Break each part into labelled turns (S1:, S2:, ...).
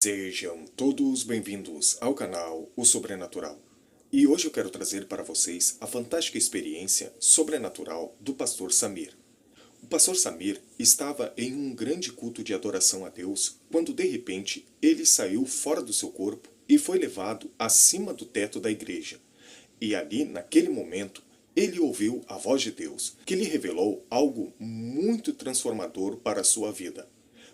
S1: Sejam todos bem-vindos ao canal O Sobrenatural. E hoje eu quero trazer para vocês a fantástica experiência sobrenatural do pastor Samir. O pastor Samir estava em um grande culto de adoração a Deus quando de repente ele saiu fora do seu corpo e foi levado acima do teto da igreja. E ali, naquele momento, ele ouviu a voz de Deus, que lhe revelou algo muito transformador para a sua vida.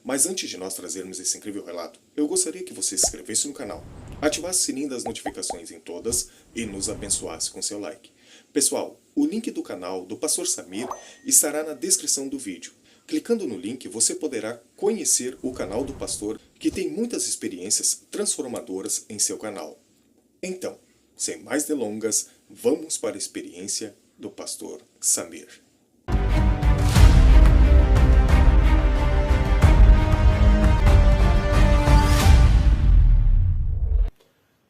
S1: Mas antes de nós trazermos esse incrível relato, eu gostaria que você se inscrevesse no canal, ativasse o sininho das notificações em todas e nos abençoasse com seu like. Pessoal, o link do canal do pastor Samir estará na descrição do vídeo. Clicando no link, você poderá conhecer o canal do pastor, que tem muitas experiências transformadoras em seu canal. Então, sem mais delongas, vamos para a experiência do pastor Samir.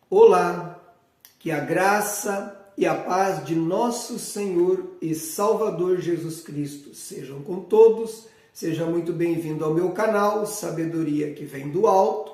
S2: Olá, que a graça e a paz de nosso Senhor e Salvador Jesus Cristo sejam com todos. Seja muito bem-vindo ao meu canal Sabedoria que vem do Alto.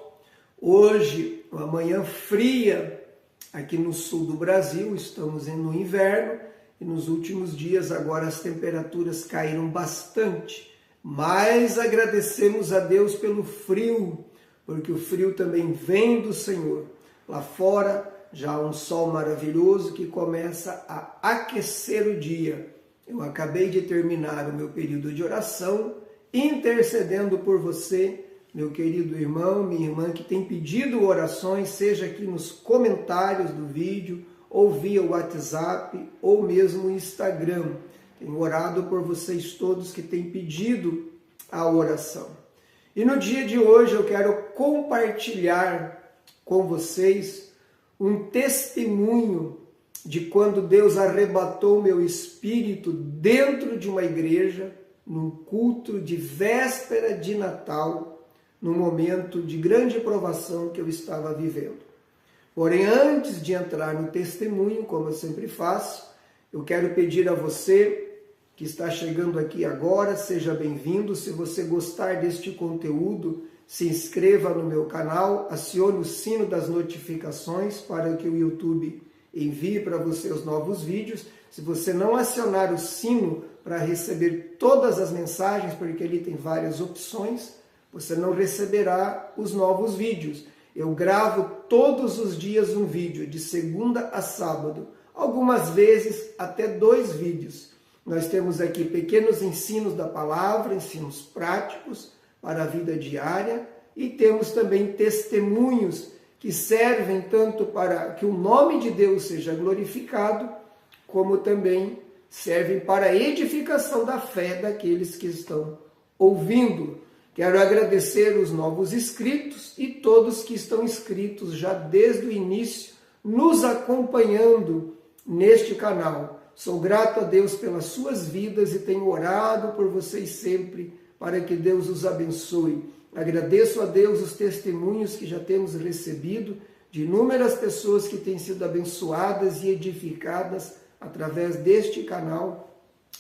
S2: Hoje, uma manhã fria aqui no sul do Brasil, estamos no inverno e nos últimos dias agora as temperaturas caíram bastante. Mas agradecemos a Deus pelo frio, porque o frio também vem do Senhor. Lá fora já há um sol maravilhoso que começa a aquecer o dia. Eu acabei de terminar o meu período de oração, intercedendo por você, meu querido irmão, minha irmã, que tem pedido orações, seja aqui nos comentários do vídeo, ou via WhatsApp, ou mesmo Instagram. Tenho orado por vocês todos que têm pedido a oração. E no dia de hoje eu quero compartilhar com vocês um testemunho de quando Deus arrebatou meu espírito dentro de uma igreja, num culto de véspera de Natal, num momento de grande provação que eu estava vivendo. Porém, antes de entrar no testemunho, como eu sempre faço, eu quero pedir a você que está chegando aqui agora, seja bem-vindo. Se você gostar deste conteúdo, se inscreva no meu canal, acione o sino das notificações para que o YouTube envie para você os novos vídeos. Se você não acionar o sino para receber todas as mensagens, porque ele tem várias opções, você não receberá os novos vídeos. Eu gravo todos os dias um vídeo, de segunda a sábado, algumas vezes até 2 vídeos. Nós temos aqui pequenos ensinos da palavra, ensinos práticos, para a vida diária, e temos também testemunhos que servem tanto para que o nome de Deus seja glorificado, como também servem para a edificação da fé daqueles que estão ouvindo. Quero agradecer os novos inscritos e todos que estão inscritos já desde o início, nos acompanhando neste canal. Sou grato a Deus pelas suas vidas e tenho orado por vocês sempre, para que Deus os abençoe. Agradeço a Deus os testemunhos que já temos recebido de inúmeras pessoas que têm sido abençoadas e edificadas através deste canal.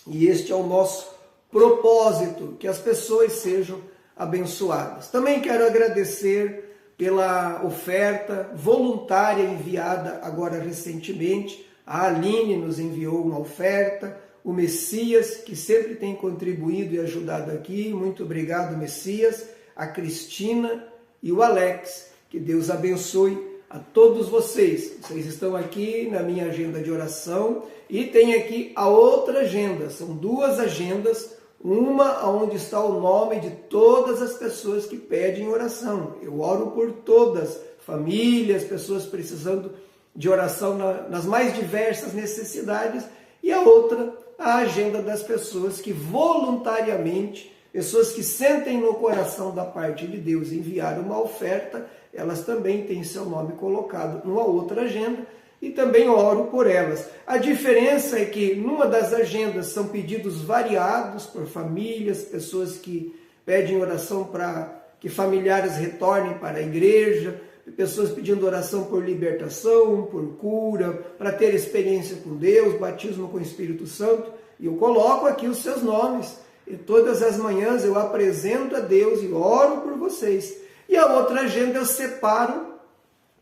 S2: E este é o nosso propósito, que as pessoas sejam abençoadas. Também quero agradecer pela oferta voluntária enviada agora recentemente. A Aline nos enviou uma oferta, o Messias, que sempre tem contribuído e ajudado aqui, muito obrigado, Messias, a Cristina e o Alex, que Deus abençoe a todos vocês. Vocês estão aqui na minha agenda de oração e tem aqui a outra agenda, são 2 agendas, uma onde está o nome de todas as pessoas que pedem oração. Eu oro por todas, famílias, pessoas precisando de oração nas mais diversas necessidades, e a outra, a agenda das pessoas que voluntariamente, pessoas que sentem no coração da parte de Deus enviar uma oferta, elas também têm seu nome colocado numa outra agenda e também oro por elas. A diferença é que numa das agendas são pedidos variados por famílias, pessoas que pedem oração para que familiares retornem para a igreja, pessoas pedindo oração por libertação, por cura, para ter experiência com Deus, batismo com o Espírito Santo, e eu coloco aqui os seus nomes, e todas as manhãs eu apresento a Deus e oro por vocês. E a outra agenda eu separo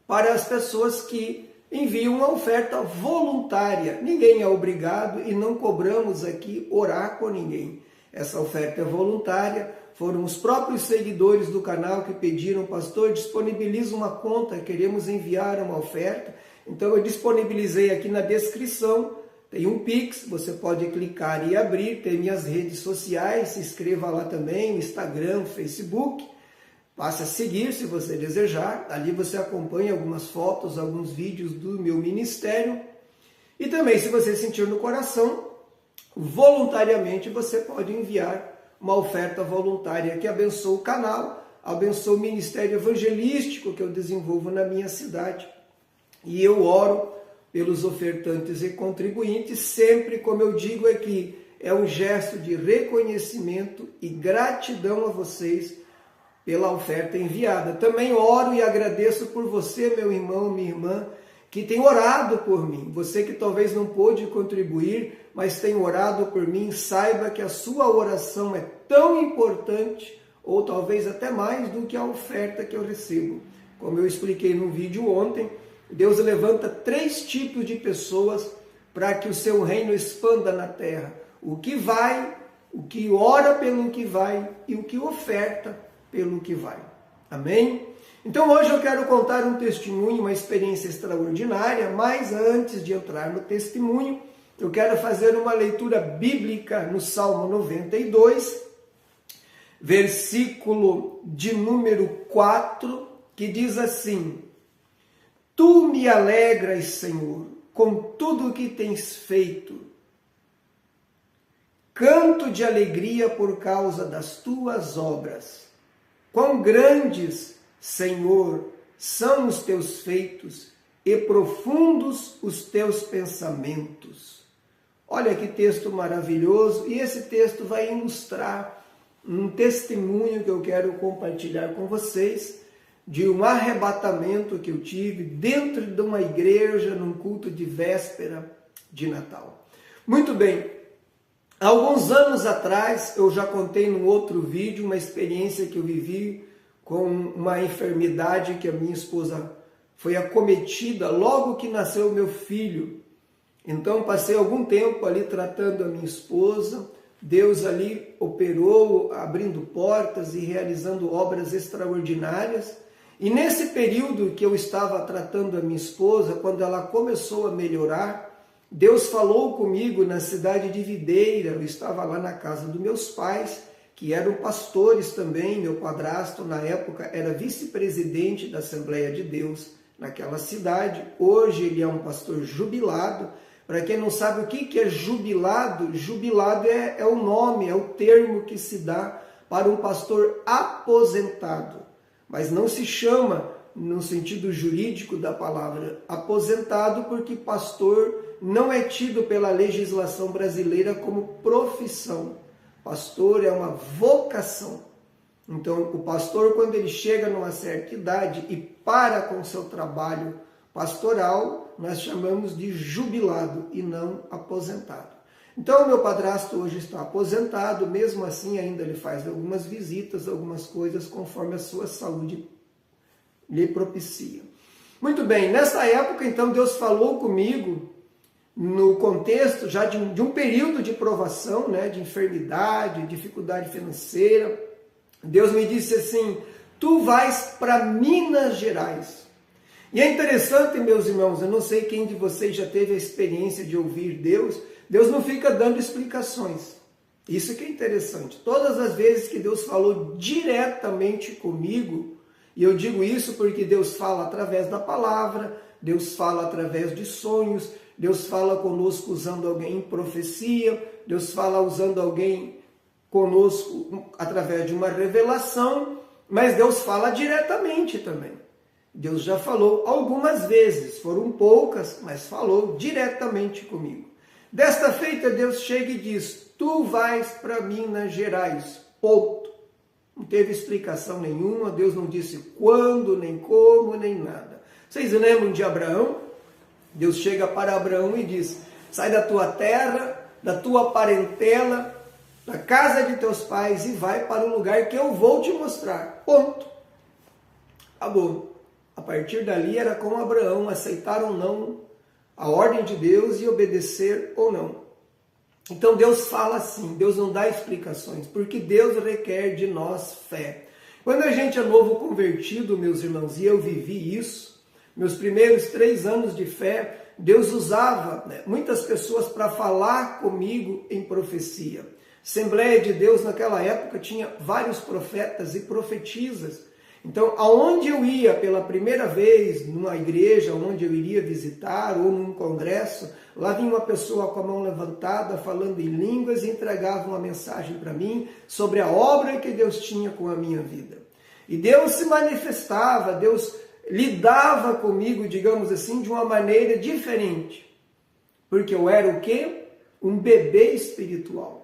S2: para as pessoas que enviam uma oferta voluntária. Ninguém é obrigado e não cobramos aqui orar com ninguém. Essa oferta é voluntária. Foram os próprios seguidores do canal que pediram: pastor, disponibiliza uma conta, queremos enviar uma oferta. Então eu disponibilizei aqui na descrição, tem um Pix, você pode clicar e abrir, tem minhas redes sociais, se inscreva lá também, Instagram, Facebook. Passe a seguir se você desejar, ali você acompanha algumas fotos, alguns vídeos do meu ministério. E também, se você sentir no coração, voluntariamente você pode enviar uma oferta voluntária que abençoa o canal, abençoa o ministério evangelístico que eu desenvolvo na minha cidade. E eu oro pelos ofertantes e contribuintes, sempre, como eu digo aqui, é um gesto de reconhecimento e gratidão a vocês pela oferta enviada. Também oro e agradeço por você, meu irmão, minha irmã, que tem orado por mim. Você que talvez não pôde contribuir, mas tem orado por mim, saiba que a sua oração é tão importante, ou talvez até mais, do que a oferta que eu recebo. Como eu expliquei no vídeo ontem, Deus levanta 3 tipos de pessoas para que o seu reino expanda na terra. O que vai, o que ora pelo que vai e o que oferta pelo que vai. Amém? Então hoje eu quero contar um testemunho, uma experiência extraordinária, mas antes de entrar no testemunho, eu quero fazer uma leitura bíblica no Salmo 92, versículo de número 4, que diz assim: Tu me alegras, Senhor, com tudo o que tens feito. Canto de alegria por causa das tuas obras. Quão grandes, Senhor, são os teus feitos e profundos os teus pensamentos. Olha que texto maravilhoso, e esse texto vai ilustrar um testemunho que eu quero compartilhar com vocês de um arrebatamento que eu tive dentro de uma igreja num culto de véspera de Natal. Muito bem, alguns anos atrás, eu já contei num outro vídeo uma experiência que eu vivi com uma enfermidade que a minha esposa foi acometida logo que nasceu meu filho. Então passei algum tempo ali tratando a minha esposa, Deus ali operou, abrindo portas e realizando obras extraordinárias. E nesse período que eu estava tratando a minha esposa, quando ela começou a melhorar, Deus falou comigo na cidade de Videira. Eu estava lá na casa dos meus pais, que eram pastores também. Meu padrasto, na época, era vice-presidente da Assembleia de Deus naquela cidade. Hoje ele é um pastor jubilado. Para quem não sabe o que é jubilado, jubilado é o nome, é o termo que se dá para um pastor aposentado. Mas não se chama, no sentido jurídico da palavra, aposentado, porque pastor não é tido pela legislação brasileira como profissão. Pastor é uma vocação. Então, o pastor, quando ele chega numa certa idade e para com o seu trabalho pastoral, nós chamamos de jubilado e não aposentado. Então, meu padrasto hoje está aposentado, mesmo assim ainda ele faz algumas visitas, algumas coisas conforme a sua saúde lhe propicia. Muito bem, nessa época, então, Deus falou comigo no contexto já de um período de provação, né, de enfermidade, dificuldade financeira. Deus me disse assim: tu vais para Minas Gerais. E é interessante, meus irmãos, eu não sei quem de vocês já teve a experiência de ouvir Deus. Deus não fica dando explicações. Isso que é interessante. Todas as vezes que Deus falou diretamente comigo, e eu digo isso porque Deus fala através da palavra, Deus fala através de sonhos, Deus fala conosco usando alguém em profecia, Deus fala usando alguém conosco através de uma revelação, mas Deus fala diretamente também. Deus já falou algumas vezes, foram poucas, mas falou diretamente comigo. Desta feita, Deus chega e diz: tu vais para Minas Gerais, ponto. Não teve explicação nenhuma, Deus não disse quando, nem como, nem nada. Vocês lembram de Abraão? Deus chega para Abraão e diz: sai da tua terra, da tua parentela, da casa de teus pais e vai para o lugar que eu vou te mostrar, ponto. Acabou. A partir dali era com Abraão, aceitar ou não a ordem de Deus e obedecer ou não. Então Deus fala assim, Deus não dá explicações, porque Deus requer de nós fé. Quando a gente é novo convertido, meus irmãos, e eu vivi isso, meus primeiros 3 anos de fé, Deus usava muitas pessoas para falar comigo em profecia. Assembleia de Deus naquela época tinha vários profetas e profetisas. Então, aonde eu ia pela primeira vez, numa igreja onde eu iria visitar ou num congresso, lá vinha uma pessoa com a mão levantada, falando em línguas e entregava uma mensagem para mim sobre a obra que Deus tinha com a minha vida. E Deus se manifestava, Deus lidava comigo, digamos assim, de uma maneira diferente. Porque eu era o quê? Um bebê espiritual.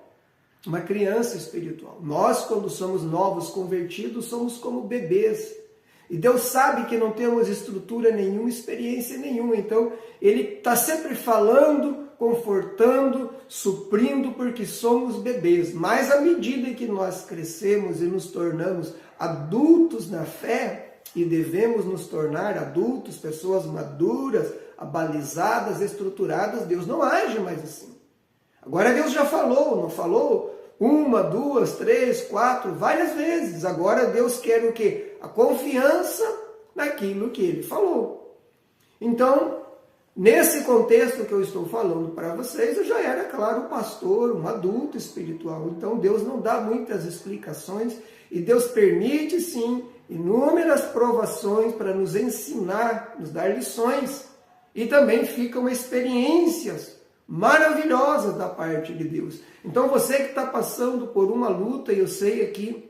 S2: Uma criança espiritual. Nós, quando somos novos convertidos, somos como bebês. E Deus sabe que não temos estrutura nenhuma, experiência nenhuma. Então, Ele está sempre falando, confortando, suprindo, porque somos bebês. Mas à medida que nós crescemos e nos tornamos adultos na fé, e devemos nos tornar adultos, pessoas maduras, abalizadas, estruturadas, Deus não age mais assim. Agora Deus já falou, não falou? 1, 2, 3, 4, várias vezes. Agora Deus quer o quê? A confiança naquilo que Ele falou. Então, nesse contexto que eu estou falando para vocês, eu já era, claro, um pastor, um adulto espiritual. Então Deus não dá muitas explicações e Deus permite, sim, inúmeras provações para nos ensinar, nos dar lições. E também ficam experiências maravilhosas da parte de Deus. Então você que está passando por uma luta, e eu sei aqui,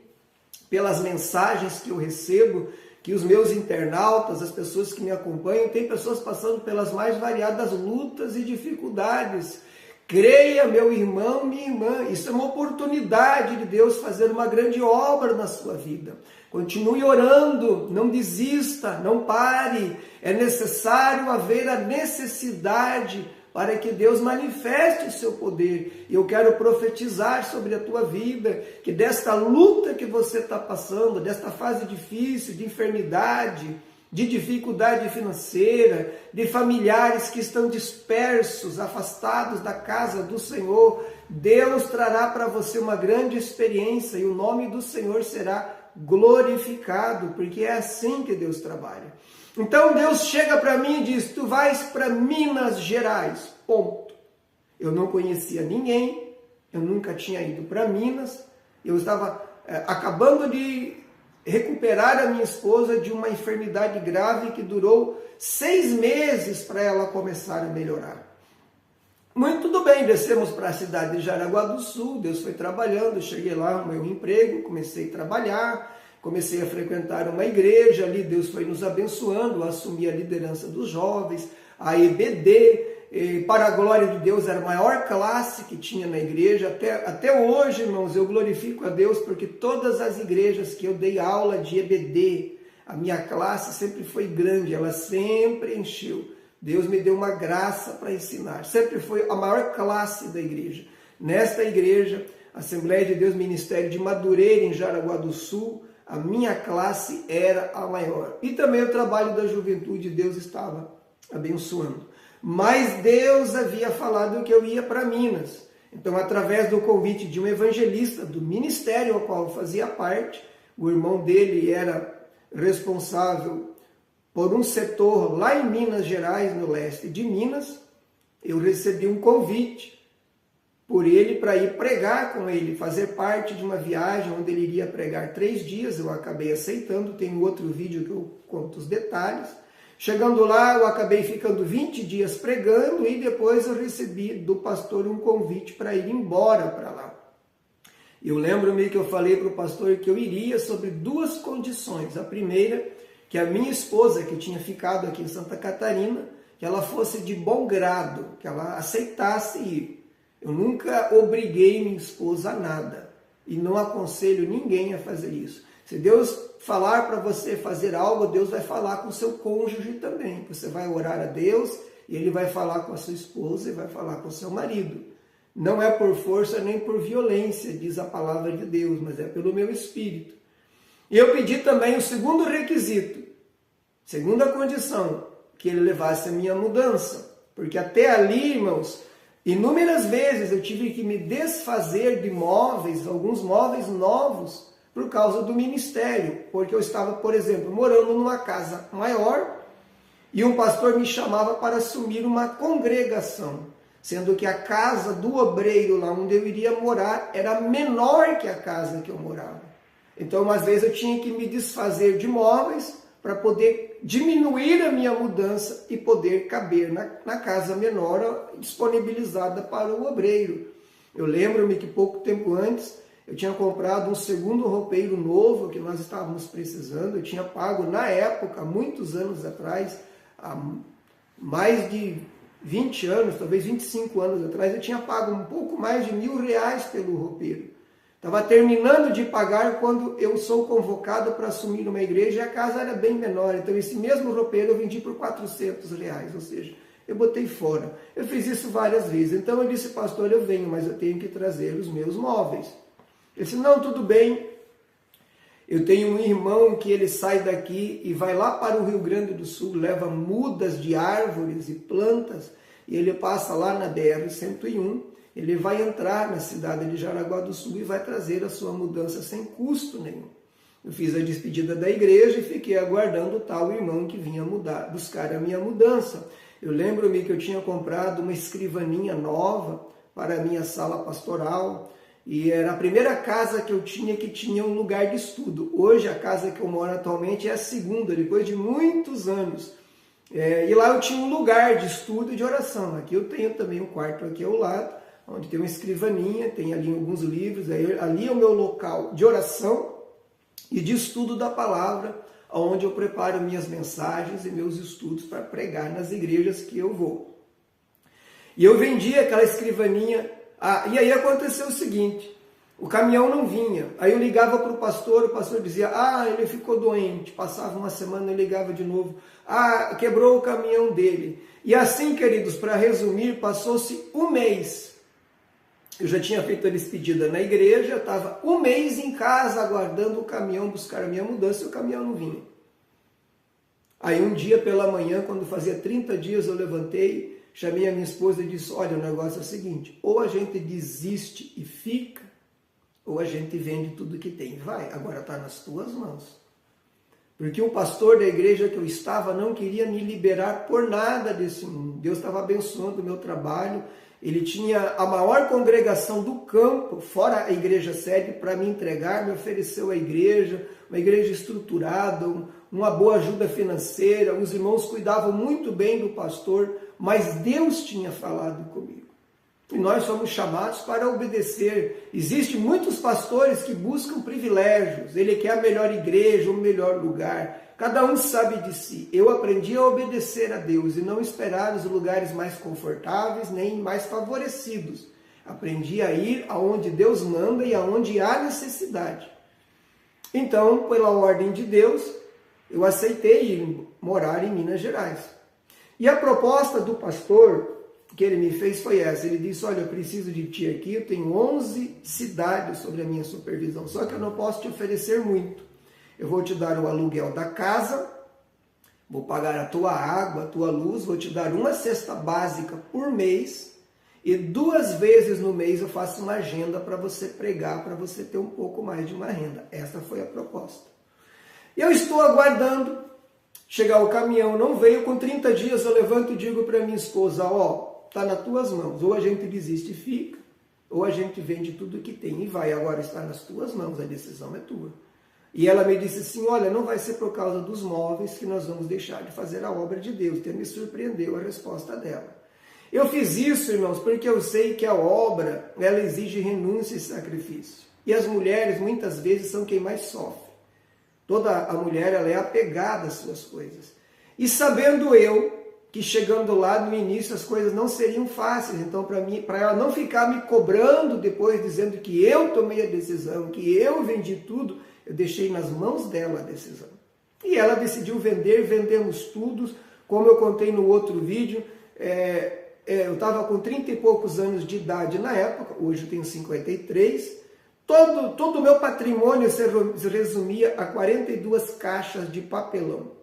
S2: pelas mensagens que eu recebo, que os meus internautas, as pessoas que me acompanham, tem pessoas passando pelas mais variadas lutas e dificuldades. Creia, meu irmão, minha irmã, isso é uma oportunidade de Deus fazer uma grande obra na sua vida. Continue orando, não desista, não pare. É necessário haver a necessidade para que Deus manifeste o seu poder. E eu quero profetizar sobre a tua vida, que desta luta que você está passando, desta fase difícil, de enfermidade, de dificuldade financeira, de familiares que estão dispersos, afastados da casa do Senhor, Deus trará para você uma grande experiência e o nome do Senhor será glorificado, porque é assim que Deus trabalha. Então Deus chega para mim e diz, tu vais para Minas Gerais, ponto. Eu não conhecia ninguém, eu nunca tinha ido para Minas, eu estava acabando de recuperar a minha esposa de uma enfermidade grave que durou 6 meses para ela começar a melhorar. Muito tudo bem, descemos para a cidade de Jaraguá do Sul, Deus foi trabalhando, eu cheguei lá no meu emprego, comecei a trabalhar, comecei a frequentar uma igreja, ali Deus foi nos abençoando, eu assumi a liderança dos jovens, a EBD, e para a glória de Deus era a maior classe que tinha na igreja, até hoje, irmãos, eu glorifico a Deus, porque todas as igrejas que eu dei aula de EBD, a minha classe sempre foi grande, ela sempre encheu. Deus me deu uma graça para ensinar, sempre foi a maior classe da igreja. Nesta igreja, Assembleia de Deus Ministério de Madureira, em Jaraguá do Sul, a minha classe era a maior. E também o trabalho da juventude, Deus estava abençoando. Mas Deus havia falado que eu ia para Minas. Então, através do convite de um evangelista do ministério ao qual eu fazia parte, o irmão dele era responsável por um setor lá em Minas Gerais, no leste de Minas, eu recebi um convite por ele para ir pregar com ele, fazer parte de uma viagem onde ele iria pregar 3 dias, eu acabei aceitando, tem um outro vídeo que eu conto os detalhes. Chegando lá, eu acabei ficando 20 dias pregando e depois eu recebi do pastor um convite para ir embora para lá. Eu lembro-me que eu falei para o pastor que eu iria sobre 2 condições. A primeira, que a minha esposa, que tinha ficado aqui em Santa Catarina, que ela fosse de bom grado, que ela aceitasse ir. Eu nunca obriguei minha esposa a nada e não aconselho ninguém a fazer isso. Se Deus falar para você fazer algo, Deus vai falar com o seu cônjuge também. Você vai orar a Deus e Ele vai falar com a sua esposa e vai falar com o seu marido. Não é por força nem por violência, diz a palavra de Deus, mas é pelo meu espírito. E eu pedi também o segundo requisito, Segunda condição, que ele levasse a minha mudança. Porque até ali, irmãos, inúmeras vezes eu tive que me desfazer de móveis, alguns móveis novos, por causa do ministério. Porque eu estava, por exemplo, morando numa casa maior e um pastor me chamava para assumir uma congregação, sendo que a casa do obreiro, lá onde eu iria morar, era menor que a casa que eu morava. Então, às vezes, eu tinha que me desfazer de móveis para poder diminuir a minha mudança e poder caber na casa menor disponibilizada para o obreiro. Eu lembro-me que pouco tempo antes eu tinha comprado um segundo roupeiro novo que nós estávamos precisando. Eu tinha pago na época, muitos anos atrás, há mais de 20 anos, talvez 25 anos atrás, eu tinha pago um pouco mais de R$1.000 pelo roupeiro. Estava terminando de pagar quando eu sou convocado para assumir uma igreja e a casa era bem menor. Então esse mesmo roupeiro eu vendi por R$400, ou seja, eu botei fora. Eu fiz isso várias vezes. Então eu disse, pastor, eu venho, mas eu tenho que trazer os meus móveis. Ele disse, não, tudo bem. Eu tenho um irmão que ele sai daqui e vai lá para o Rio Grande do Sul, leva mudas de árvores e plantas, e ele passa lá na BR-101, ele vai entrar na cidade de Jaraguá do Sul e vai trazer a sua mudança sem custo nenhum. Eu fiz a despedida da igreja e fiquei aguardando o tal irmão que vinha buscar a minha mudança. Eu lembro-me que eu tinha comprado uma escrivaninha nova para a minha sala pastoral, e era a primeira casa que eu tinha que tinha um lugar de estudo. Hoje a casa que eu moro atualmente é a segunda, depois de muitos anos. E lá eu tinha um lugar de estudo e de oração. Aqui eu tenho também um quarto aqui ao lado, onde tem uma escrivaninha, tem ali alguns livros. Ali é o meu local de oração e de estudo da palavra, onde eu preparo minhas mensagens e meus estudos para pregar nas igrejas que eu vou. E eu vendi aquela escrivaninha. E aí aconteceu o seguinte, o caminhão não vinha, aí eu ligava para o pastor dizia, ele ficou doente, passava uma semana, eu ligava de novo, quebrou o caminhão dele. E assim, queridos, para resumir, passou-se um mês, eu já tinha feito a despedida na igreja, eu estava um mês em casa aguardando o caminhão buscar a minha mudança e o caminhão não vinha. Aí um dia pela manhã, quando fazia 30 dias, eu levantei, chamei a minha esposa e disse, olha, o negócio é o seguinte, ou a gente desiste e fica, ou a gente vende tudo que tem. Vai, agora está nas tuas mãos. Porque o pastor da igreja que eu estava não queria me liberar por nada desse mundo. Deus estava abençoando o meu trabalho. Ele tinha a maior congregação do campo, fora a igreja sede, para me entregar, me ofereceu a igreja, uma igreja estruturada, uma boa ajuda financeira. Os irmãos cuidavam muito bem do pastor, mas Deus tinha falado comigo. E nós somos chamados para obedecer. Existem muitos pastores que buscam privilégios. Ele quer a melhor igreja, o melhor lugar. Cada um sabe de si. Eu aprendi a obedecer a Deus e não esperar os lugares mais confortáveis nem mais favorecidos. Aprendi a ir aonde Deus manda e aonde há necessidade. Então, pela ordem de Deus, eu aceitei ir morar em Minas Gerais. E a proposta do pastor que ele me fez foi essa. Ele disse, olha, eu preciso de ti aqui, eu tenho 11 cidades sobre a minha supervisão, só que eu não posso te oferecer muito. Eu vou te dar o aluguel da casa, vou pagar a tua água, a tua luz, vou te dar uma cesta básica por mês e 2 vezes no mês eu faço uma agenda para você pregar, para você ter um pouco mais de uma renda. Essa foi a proposta. Eu estou aguardando chegar o caminhão, não veio. Com 30 dias eu levanto e digo para minha esposa, está nas tuas mãos, ou a gente desiste e fica, ou a gente vende tudo que tem e vai, agora está nas tuas mãos, a decisão é tua. E ela me disse assim, olha, não vai ser por causa dos móveis que nós vamos deixar de fazer a obra de Deus. Então me surpreendeu a resposta dela. Eu fiz isso, irmãos, porque eu sei que a obra, ela exige renúncia e sacrifício. E as mulheres, muitas vezes, são quem mais sofre. Toda a mulher, ela é apegada às suas coisas. E sabendo eu que chegando lá no início as coisas não seriam fáceis, então para ela não ficar me cobrando depois, dizendo que eu tomei a decisão, que eu vendi tudo, eu deixei nas mãos dela a decisão. E ela decidiu vender, vendemos tudo, como eu contei no outro vídeo, eu estava com 30 e poucos anos de idade na época, hoje eu tenho 53, todo o meu patrimônio se resumia a 42 caixas de papelão.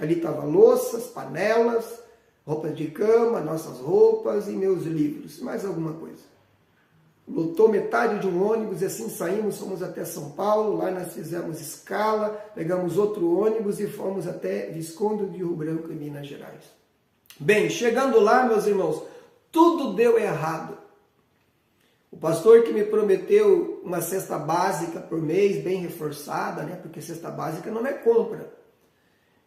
S2: Ali estavam louças, panelas, roupas de cama, nossas roupas e meus livros, mais alguma coisa. Lotou metade de um ônibus e assim saímos, fomos até São Paulo, lá nós fizemos escala, pegamos outro ônibus e fomos até Visconde de Rio Branco, em Minas Gerais. Bem, chegando lá, meus irmãos, tudo deu errado. O pastor que me prometeu uma cesta básica por mês, bem reforçada, né? Porque cesta básica não é compra.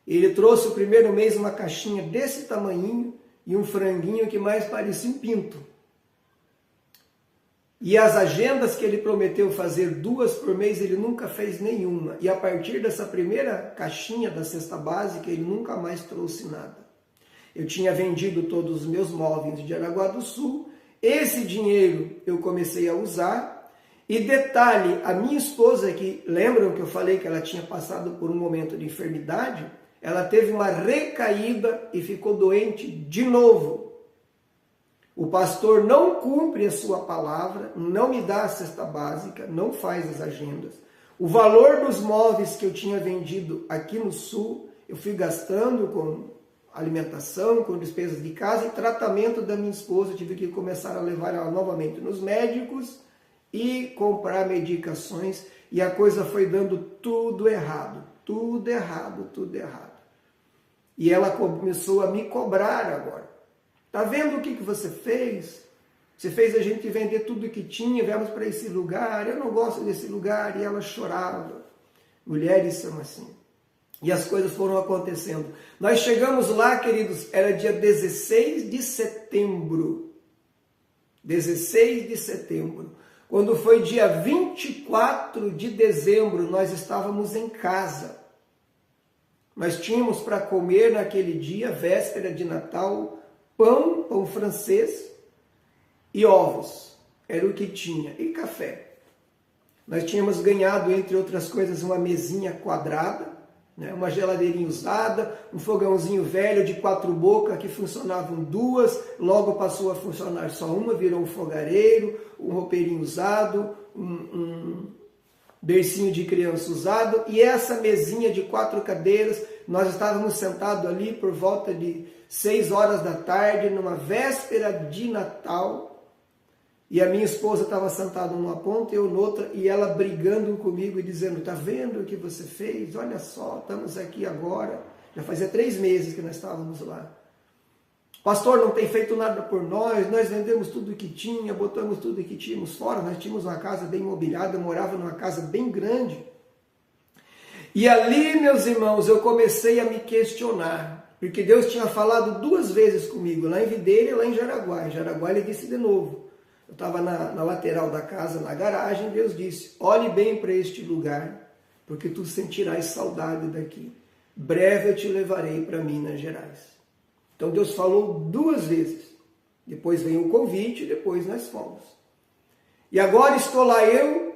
S2: Ele trouxe o primeiro mês uma caixinha desse tamanhinho e um franguinho que mais parecia um pinto. E as agendas que ele prometeu fazer 2 por mês, ele nunca fez nenhuma. E a partir dessa primeira caixinha da cesta básica, ele nunca mais trouxe nada. Eu tinha vendido todos os meus móveis de Jaraguá do Sul. Esse dinheiro eu comecei a usar. E detalhe, a minha esposa, que lembram que eu falei que ela tinha passado por um momento de enfermidade, ela teve uma recaída e ficou doente de novo. O pastor não cumpre a sua palavra, não me dá a cesta básica, não faz as agendas. O valor dos móveis que eu tinha vendido aqui no Sul, eu fui gastando com alimentação, com despesas de casa e tratamento da minha esposa. Eu tive que começar a levar ela novamente nos médicos e comprar medicações. E a coisa foi dando tudo errado, tudo errado, tudo errado. E ela começou a me cobrar agora. Tá vendo o que você fez? Você fez a gente vender tudo que tinha, viemos para esse lugar, eu não gosto desse lugar. E ela chorava. Mulheres são assim. E as coisas foram acontecendo. Nós chegamos lá, queridos, era dia 16 de setembro. 16 de setembro. Quando foi dia 24 de dezembro, nós estávamos em casa. Nós tínhamos para comer naquele dia, véspera de Natal, pão francês e ovos. Era o que tinha. E café. Nós tínhamos ganhado, entre outras coisas, uma mesinha quadrada, né? Uma geladeirinha usada, um fogãozinho velho de 4 bocas que funcionavam 2, logo passou a funcionar só uma, virou um fogareiro, um roupeirinho usado, um bercinho de criança usado, e essa mesinha de 4 cadeiras, nós estávamos sentados ali por volta de 6 horas da tarde, numa véspera de Natal, e a minha esposa estava sentada numa ponta e eu noutra, e ela brigando comigo e dizendo, tá vendo o que você fez? Olha só, estamos aqui agora. Já fazia 3 meses que nós estávamos lá. Pastor, não tem feito nada por nós vendemos tudo que tinha, botamos tudo que tínhamos fora, nós tínhamos uma casa bem mobiliada, eu morava numa casa bem grande. E ali, meus irmãos, eu comecei a me questionar, porque Deus tinha falado 2 vezes comigo, lá em Videira e lá em Jaraguá. Em Jaraguá ele disse de novo. Eu estava na lateral da casa, na garagem, Deus disse, olhe bem para este lugar, porque tu sentirás saudade daqui. Breve eu te levarei para Minas Gerais. Então Deus falou 2 vezes. Depois veio o convite, depois nós fomos. E agora estou lá eu,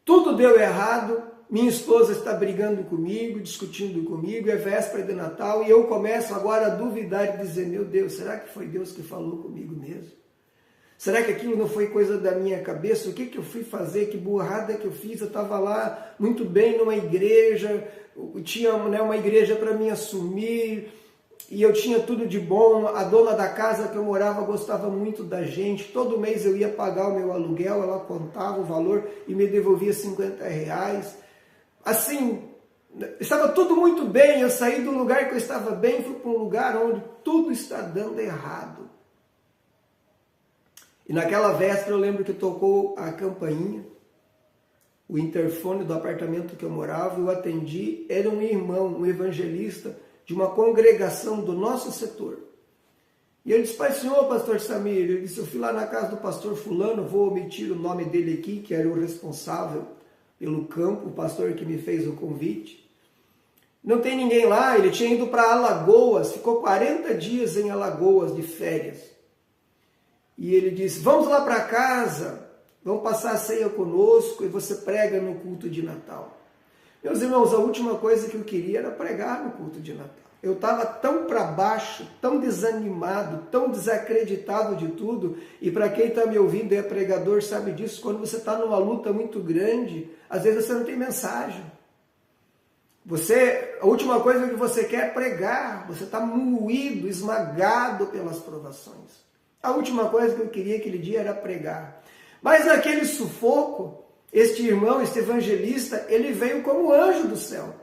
S2: tudo deu errado, minha esposa está brigando comigo, discutindo comigo, é véspera de Natal, e eu começo agora a duvidar e dizer, meu Deus, será que foi Deus que falou comigo mesmo? Será que aquilo não foi coisa da minha cabeça? O que eu fui fazer? Que burrada que eu fiz? Eu estava lá muito bem numa igreja, tinha uma igreja para me assumir, e eu tinha tudo de bom. A dona da casa que eu morava gostava muito da gente. Todo mês eu ia pagar o meu aluguel, ela contava o valor e me devolvia R$50. Assim, estava tudo muito bem. Eu saí do lugar que eu estava bem, fui para um lugar onde tudo está dando errado. E naquela véspera eu lembro que tocou a campainha, o interfone do apartamento que eu morava, eu atendi, era um irmão, um evangelista de uma congregação do nosso setor. E ele disse, pai, senhor, pastor Samir, ele disse, eu fui lá na casa do pastor fulano, vou omitir o nome dele aqui, que era o responsável pelo campo, o pastor que me fez o convite. Não tem ninguém lá, ele tinha ido para Alagoas, ficou 40 dias em Alagoas de férias. E ele disse, vamos lá para casa, vamos passar a ceia conosco e você prega no culto de Natal. Meus irmãos, a última coisa que eu queria era pregar no culto de Natal. Eu estava tão para baixo, tão desanimado, tão desacreditado de tudo. E para quem está me ouvindo e é pregador sabe disso, quando você está numa luta muito grande, às vezes você não tem mensagem. A última coisa que você quer é pregar. Você está moído, esmagado pelas provações. A última coisa que eu queria aquele dia era pregar. Mas naquele sufoco, este irmão, este evangelista, ele veio como anjo do céu.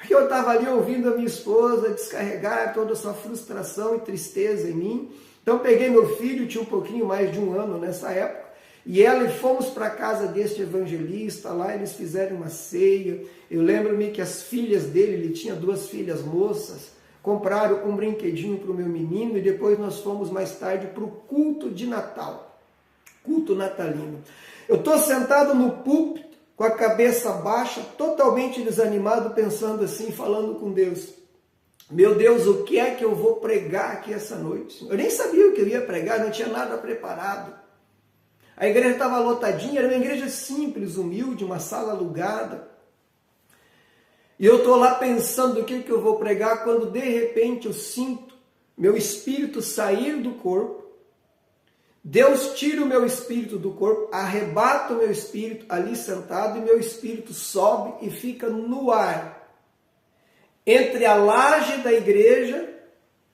S2: Eu estava ali ouvindo a minha esposa descarregar toda a sua frustração e tristeza em mim. Então peguei meu filho, tinha um pouquinho mais de 1 ano nessa época, e fomos para a casa deste evangelista, lá eles fizeram uma ceia. Eu lembro-me que as filhas dele, ele tinha 2 filhas moças, compraram um brinquedinho para o meu menino, e depois nós fomos mais tarde para o culto de Natal, culto natalino. Eu estou sentado no púlpito, com a cabeça baixa, totalmente desanimado, pensando assim, falando com Deus. Meu Deus, o que é que eu vou pregar aqui essa noite? Eu nem sabia o que eu ia pregar, não tinha nada preparado. A igreja estava lotadinha, era uma igreja simples, humilde, uma sala alugada. E eu estou lá pensando o que eu vou pregar, quando de repente eu sinto meu espírito sair do corpo. Deus tira o meu espírito do corpo, arrebata o meu espírito ali sentado, e meu espírito sobe e fica no ar, entre a laje da igreja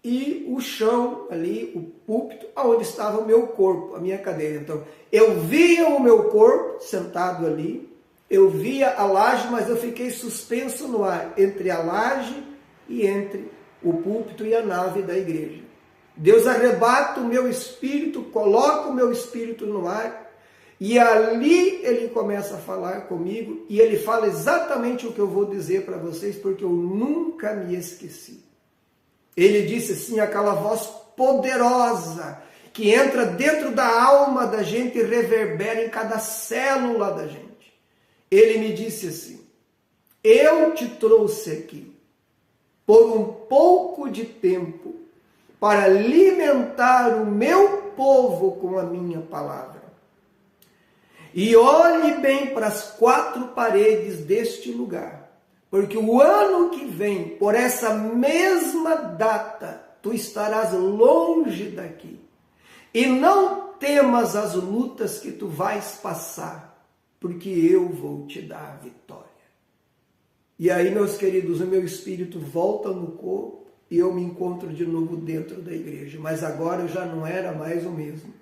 S2: e o chão ali, o púlpito, onde estava o meu corpo, a minha cadeira. Então, eu via o meu corpo sentado ali, eu via a laje, mas eu fiquei suspenso no ar, entre a laje e entre o púlpito e a nave da igreja. Deus arrebata o meu espírito, coloca o meu espírito no ar, e ali ele começa a falar comigo, e ele fala exatamente o que eu vou dizer para vocês, porque eu nunca me esqueci. Ele disse assim, aquela voz poderosa, que entra dentro da alma da gente e reverbera em cada célula da gente. Ele me disse assim, eu te trouxe aqui por um pouco de tempo, para alimentar o meu povo com a minha palavra. E olhe bem para as 4 paredes deste lugar, porque o ano que vem, por essa mesma data, tu estarás longe daqui. E não temas as lutas que tu vais passar, porque eu vou te dar a vitória. E aí, meus queridos, o meu espírito volta no corpo, e eu me encontro de novo dentro da igreja. Mas agora eu já não era mais o mesmo.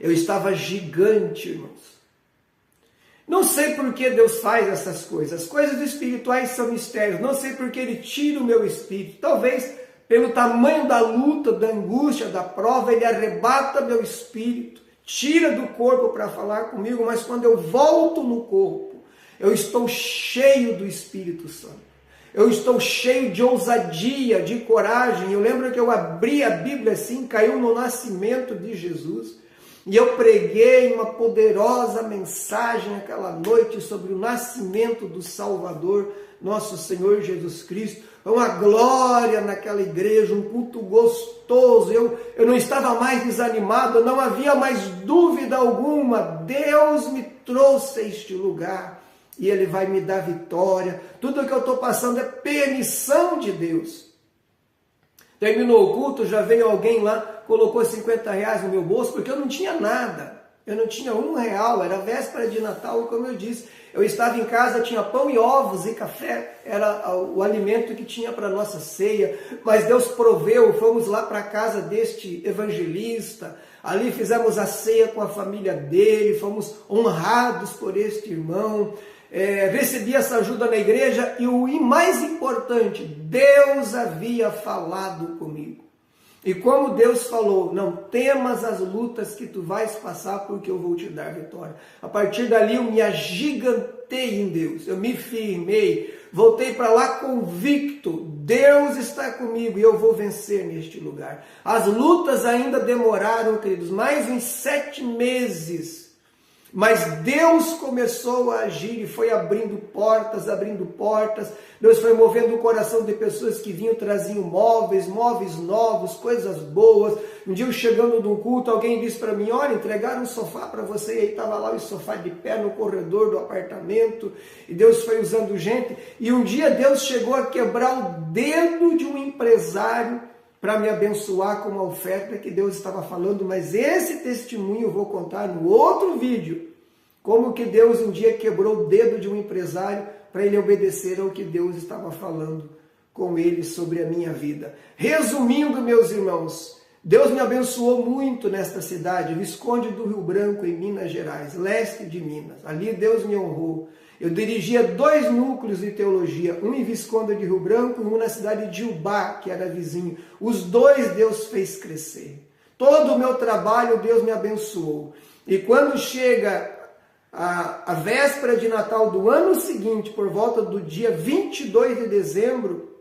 S2: Eu estava gigante, irmãos. Não sei por que Deus faz essas coisas. As coisas espirituais são mistérios. Não sei por que Ele tira o meu espírito. Talvez pelo tamanho da luta, da angústia, da prova, Ele arrebata meu espírito, tira do corpo para falar comigo. Mas quando eu volto no corpo, eu estou cheio do Espírito Santo. Eu estou cheio de ousadia, de coragem. Eu lembro que eu abri a Bíblia assim, caiu no nascimento de Jesus. E eu preguei uma poderosa mensagem aquela noite sobre o nascimento do Salvador, nosso Senhor Jesus Cristo. Uma glória naquela igreja, um culto gostoso. Eu não estava mais desanimado, não havia mais dúvida alguma. Deus me trouxe a este lugar. E Ele vai me dar vitória. Tudo que eu estou passando é permissão de Deus. Terminou o culto, já veio alguém lá, colocou R$50 no meu bolso, porque eu não tinha nada. Eu não tinha R$1, era véspera de Natal, e como eu disse, eu estava em casa, tinha pão e ovos e café, era o alimento que tinha para a nossa ceia. Mas Deus proveu, fomos lá para a casa deste evangelista, ali fizemos a ceia com a família dele, fomos honrados por este irmão. Recebi essa ajuda na igreja e o mais importante, Deus havia falado comigo. E como Deus falou, não temas as lutas que tu vais passar, porque eu vou te dar vitória. A partir dali eu me agigantei em Deus, eu me firmei, voltei para lá convicto, Deus está comigo e eu vou vencer neste lugar. As lutas ainda demoraram, queridos, mais uns 7 meses. Mas Deus começou a agir e foi abrindo portas. Deus foi movendo o coração de pessoas que vinham, traziam móveis novos, coisas boas. Um dia eu chegando de um culto, alguém disse para mim, olha, entregaram um sofá para você. E aí estava lá o sofá de pé no corredor do apartamento. E Deus foi usando gente. E um dia Deus chegou a quebrar o dedo de um empresário para me abençoar com uma oferta que Deus estava falando, mas esse testemunho eu vou contar no outro vídeo, Como que Deus um dia quebrou o dedo de um empresário para ele obedecer ao que Deus estava falando com ele sobre a minha vida. Resumindo, meus irmãos, Deus me abençoou muito nesta cidade, Visconde do Rio Branco, em Minas Gerais, leste de Minas. Ali Deus me honrou. Eu dirigia 2 núcleos de teologia, um em Visconde de Rio Branco e um na cidade de Ubá, que era vizinho. Os 2 Deus fez crescer. Todo o meu trabalho Deus me abençoou. E quando chega a véspera de Natal do ano seguinte, por volta do dia 22 de dezembro,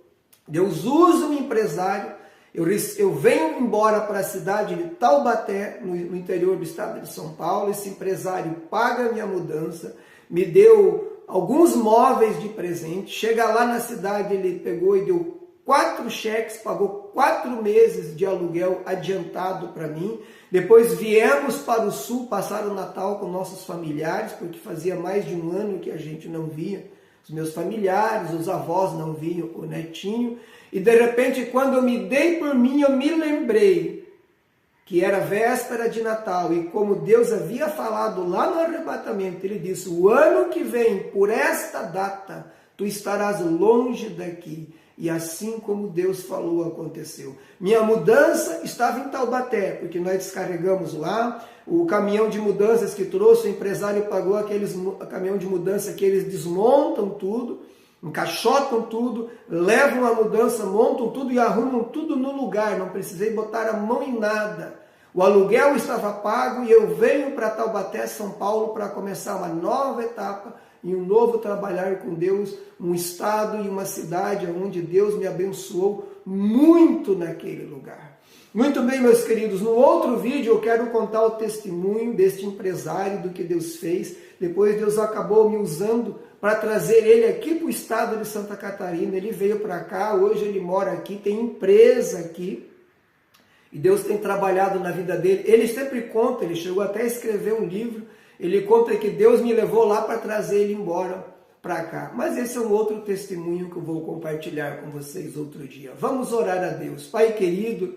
S2: Deus usa um empresário. Eu venho embora para a cidade de Taubaté, no interior do estado de São Paulo. Esse empresário paga a minha mudança, me deu alguns móveis de presente. Chega lá na cidade, ele pegou e deu 4 cheques, pagou 4 meses de aluguel adiantado para mim. Depois viemos para o sul, passar o Natal com nossos familiares, porque fazia mais de 1 ano que a gente não via os meus familiares, os avós não viam o netinho. E de repente, quando eu me dei por mim, eu me lembrei que era véspera de Natal, e como Deus havia falado lá no arrebatamento, ele disse: o ano que vem, por esta data, tu estarás longe daqui. E assim como Deus falou, aconteceu. Minha mudança estava em Taubaté, porque nós descarregamos lá. O caminhão de mudanças que trouxe, o empresário pagou aqueles caminhão de mudança que eles desmontam tudo, encaixotam tudo, levam a mudança, montam tudo e arrumam tudo no lugar. Não precisei botar a mão em nada. O aluguel estava pago e eu venho para Taubaté, São Paulo, para começar uma nova etapa e um novo trabalhar com Deus, um estado e uma cidade onde Deus me abençoou muito naquele lugar. Muito bem, meus queridos, no outro vídeo eu quero contar o testemunho deste empresário, do que Deus fez. Depois Deus acabou me usando para trazer ele aqui para o estado de Santa Catarina. Ele veio para cá, hoje ele mora aqui, tem empresa aqui. E Deus tem trabalhado na vida dele. Ele sempre conta, ele chegou até a escrever um livro. Ele conta que Deus me levou lá para trazer ele embora para cá. Mas esse é um outro testemunho que eu vou compartilhar com vocês outro dia. Vamos orar a Deus. Pai querido,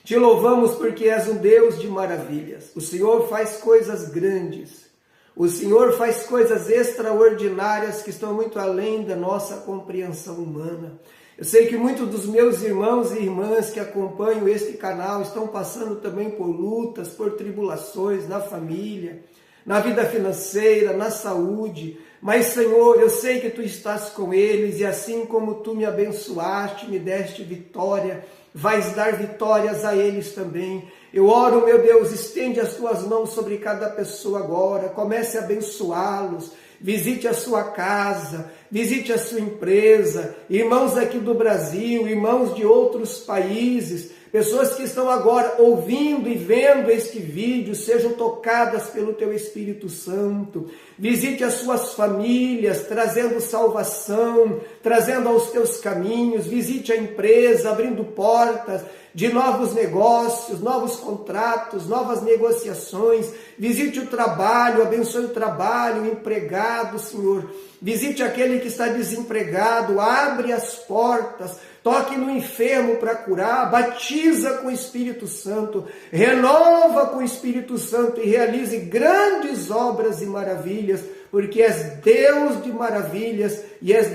S2: te louvamos porque és um Deus de maravilhas. O Senhor faz coisas grandes. O Senhor faz coisas extraordinárias que estão muito além da nossa compreensão humana. Eu sei que muitos dos meus irmãos e irmãs que acompanham este canal estão passando também por lutas, por tribulações na família, na vida financeira, na saúde. Mas, Senhor, eu sei que Tu estás com eles e assim como Tu me abençoaste, me deste vitória, vais dar vitórias a eles também. Eu oro, meu Deus, estende as Tuas mãos sobre cada pessoa agora, comece a abençoá-los, visite a sua casa, visite a sua empresa, irmãos aqui do Brasil, irmãos de outros países, pessoas que estão agora ouvindo e vendo este vídeo, sejam tocadas pelo Teu Espírito Santo. Visite as suas famílias, trazendo salvação, trazendo aos Teus caminhos. Visite a empresa, abrindo portas de novos negócios, novos contratos, novas negociações. Visite o trabalho, abençoe o trabalho, o empregado, Senhor. Visite aquele que está desempregado, abre as portas, toque no enfermo para curar, batiza com o Espírito Santo, renova com o Espírito Santo e realize grandes obras e maravilhas, porque és Deus de maravilhas e és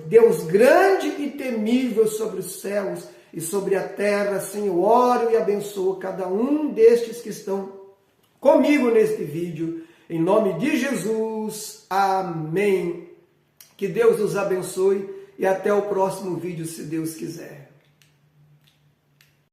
S2: Deus grande e temível sobre os céus e sobre a terra. Senhor, oro e abençoo cada um destes que estão comigo neste vídeo, em nome de Jesus, amém. Que Deus os abençoe e até o próximo vídeo, se Deus quiser.